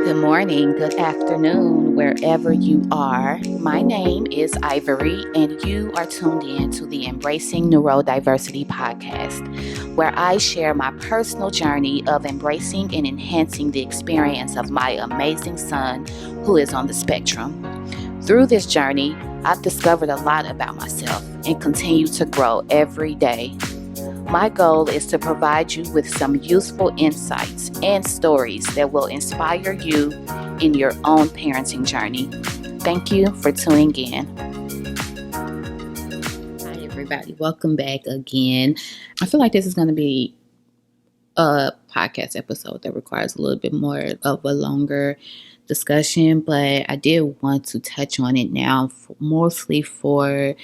Good morning, good afternoon, wherever you are. My name is Ivory, and you are tuned in to the Embracing Neurodiversity podcast, where I share my personal journey of embracing and enhancing the experience of my amazing son who is on the spectrum. Through this journey, I've discovered a lot about myself and continue to grow every day. My goal is to provide you with some useful insights and stories that will inspire you in your own parenting journey. Thank you for tuning in. Hi, everybody. Welcome back again. I feel like this is going to be a podcast episode that requires a little bit more of a longer discussion, but I did want to touch on it now, mostly for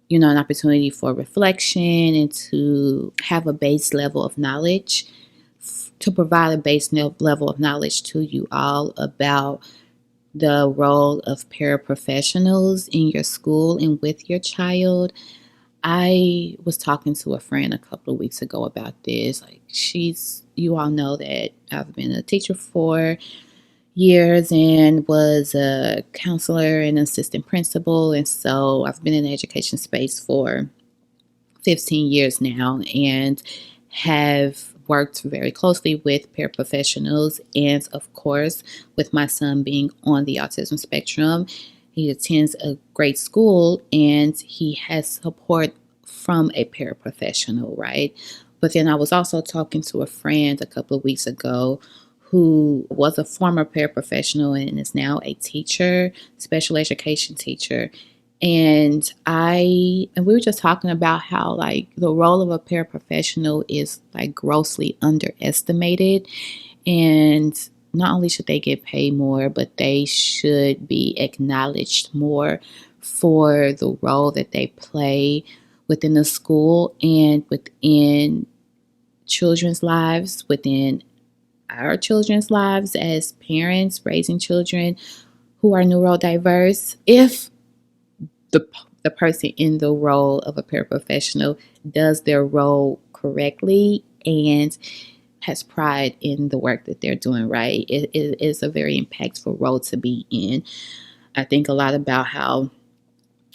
an opportunity for reflection and to have a base level of knowledge, to provide a base level of knowledge to you all about the role of paraprofessionals in your school and with your child. I was talking to a friend a couple of weeks ago about this. You all know that I've been a teacher for years and was a counselor and assistant principal, and so I've been in the education space for 15 years now and have worked very closely with paraprofessionals, and of course with my son being on the autism spectrum. He attends a great school and he has support from a paraprofessional, right? But then I was also talking to a friend a couple of weeks ago who was a former paraprofessional and is now a teacher, special education teacher. And we were just talking about how the role of a paraprofessional is grossly underestimated. And not only should they get paid more, but they should be acknowledged more for the role that they play within the school and within children's lives, within our children's lives as parents raising children who are neurodiverse. If the person in the role of a paraprofessional does their role correctly and has pride in the work that they're doing, right, it is a very impactful role to be in. I think a lot about how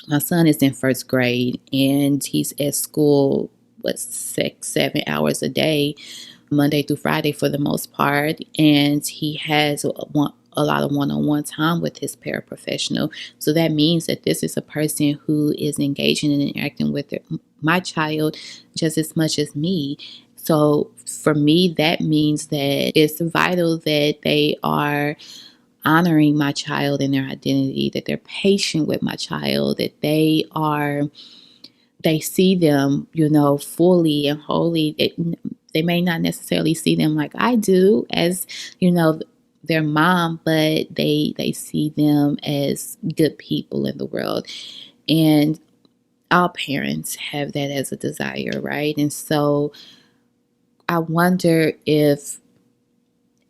my son is in first grade and he's at school 6-7 hours a day, Monday through Friday for the most part, and he has a lot of one-on-one time with his paraprofessional. So that means that this is a person who is engaging and interacting with my child just as much as me. So for me, that means that it's vital that they are honoring my child and their identity, that they're patient with my child, that they see them, fully and wholly. They may not necessarily see them like I do as, their mom, but they see them as good people in the world. And all parents have that as a desire, right? And so I wonder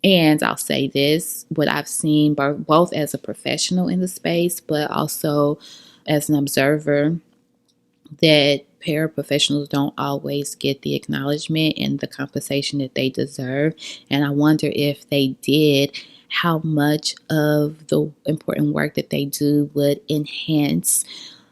and I'll say this, what I've seen both as a professional in the space, but also as an observer, that paraprofessionals don't always get the acknowledgement and the compensation that they deserve. And I wonder if they did, how much of the important work that they do would enhance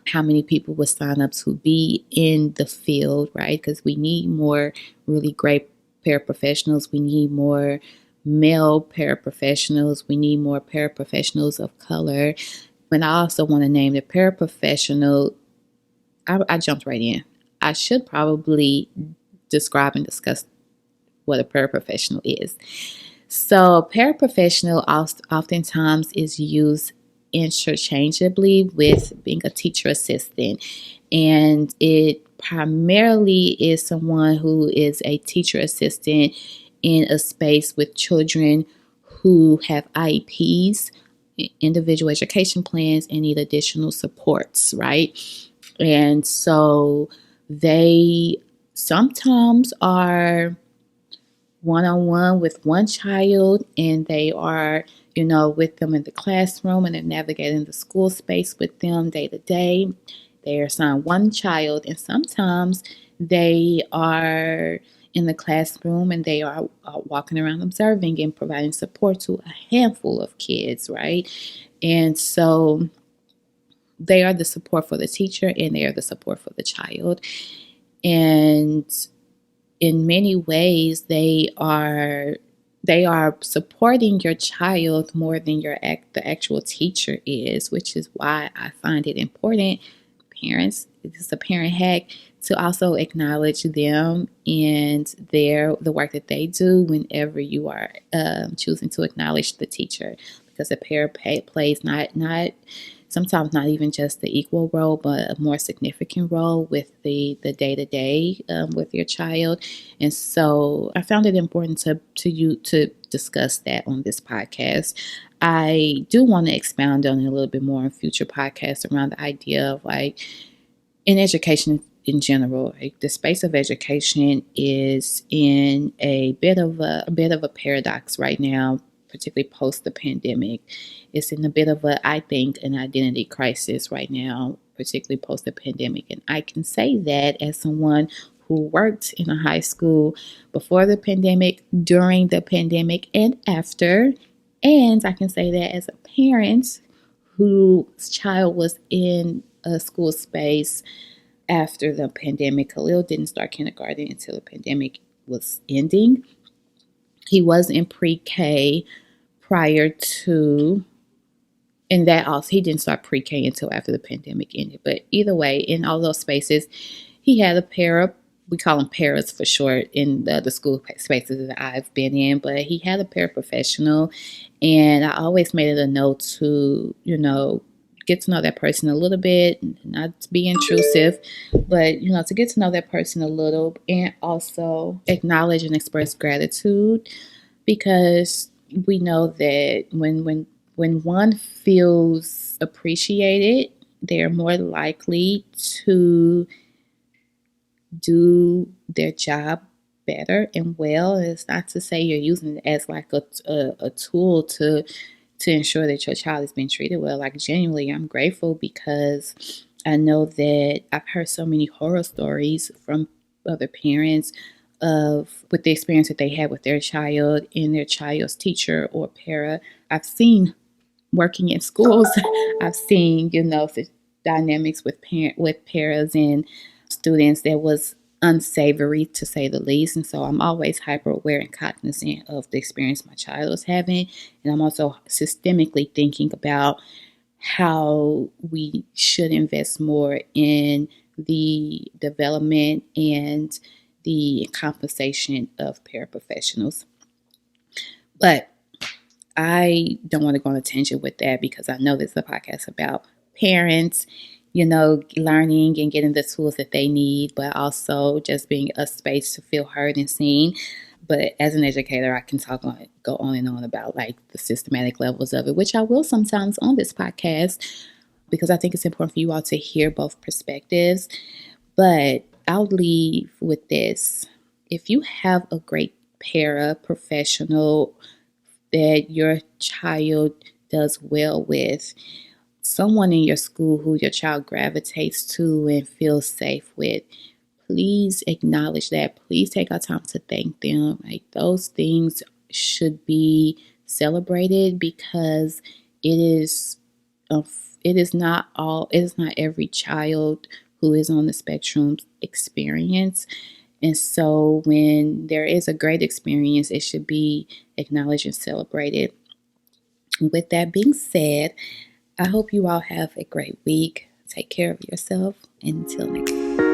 how many people would sign up to be in the field, right? Because we need more really great paraprofessionals. We need more male paraprofessionals. We need more paraprofessionals of color. And I also want to name the paraprofessional. I jumped right in. I should probably describe and discuss what a paraprofessional is. So paraprofessional oftentimes is used interchangeably with being a teacher assistant. And it primarily is someone who is a teacher assistant in a space with children who have IEPs, individual education plans, and need additional supports, right? And so they sometimes are one-on-one with one child, and they are, with them in the classroom, and they're navigating the school space with them day to day. They are assigned one child, and sometimes they are in the classroom, and they are walking around observing and providing support to a handful of kids, right? And so they are the support for the teacher and they are the support for the child. And in many ways, they are supporting your child more than the actual teacher is, which is why I find it important, parents, it's a parent hack, to also acknowledge them and the work that they do whenever you are choosing to acknowledge the teacher, because a parent plays not sometimes not even just the equal role, but a more significant role with the day-to-day with your child. And so I found it important to discuss that on this podcast. I do want to expound on it a little bit more in future podcasts around the idea of, like, in education in general, like, the space of education is in a bit of a paradox right now, particularly post the pandemic. It's in a bit of I think, an identity crisis right now, particularly post the pandemic. And I can say that as someone who worked in a high school before the pandemic, during the pandemic, and after. And I can say that as a parent whose child was in a school space after the pandemic. Khalil didn't start kindergarten until the pandemic was ending. He was in pre-K prior to, and that also, he didn't start pre-K until after the pandemic ended. But either way, in all those spaces, he had a we call them paras for short in the school spaces that I've been in, but he had a paraprofessional, and I always made it a note to, get to know that person a little bit, not to be intrusive, but, to get to know that person a little, and also acknowledge and express gratitude, because we know that when one feels appreciated, they're more likely to do their job better and well. And it's not to say you're using it as like a tool to ensure that your child is being treated well. Like, genuinely, I'm grateful because I know that I've heard so many horror stories from other parents with the experience that they had with their child and their child's teacher or para. I've seen, working in schools, I've seen, the dynamics with paras and students that was unsavory, to say the least. And so I'm always hyper aware and cognizant of the experience my child is having. And I'm also systemically thinking about how we should invest more in the development and the compensation of paraprofessionals. But I don't want to go on a tangent with that, because I know this is a podcast about parents, learning and getting the tools that they need, but also just being a space to feel heard and seen. But as an educator, I can go on and on about, like, the systematic levels of it, which I will sometimes on this podcast, because I think it's important for you all to hear both perspectives. But I'll leave with this. If you have a great paraprofessional that your child does well with, someone in your school who your child gravitates to and feels safe with, please acknowledge that. Please take our time to thank them. Like, those things should be celebrated, because it is not every child who is on the spectrum's experience. And so when there is a great experience, it should be acknowledged and celebrated. With that being said, I hope you all have a great week. Take care of yourself. Until next time.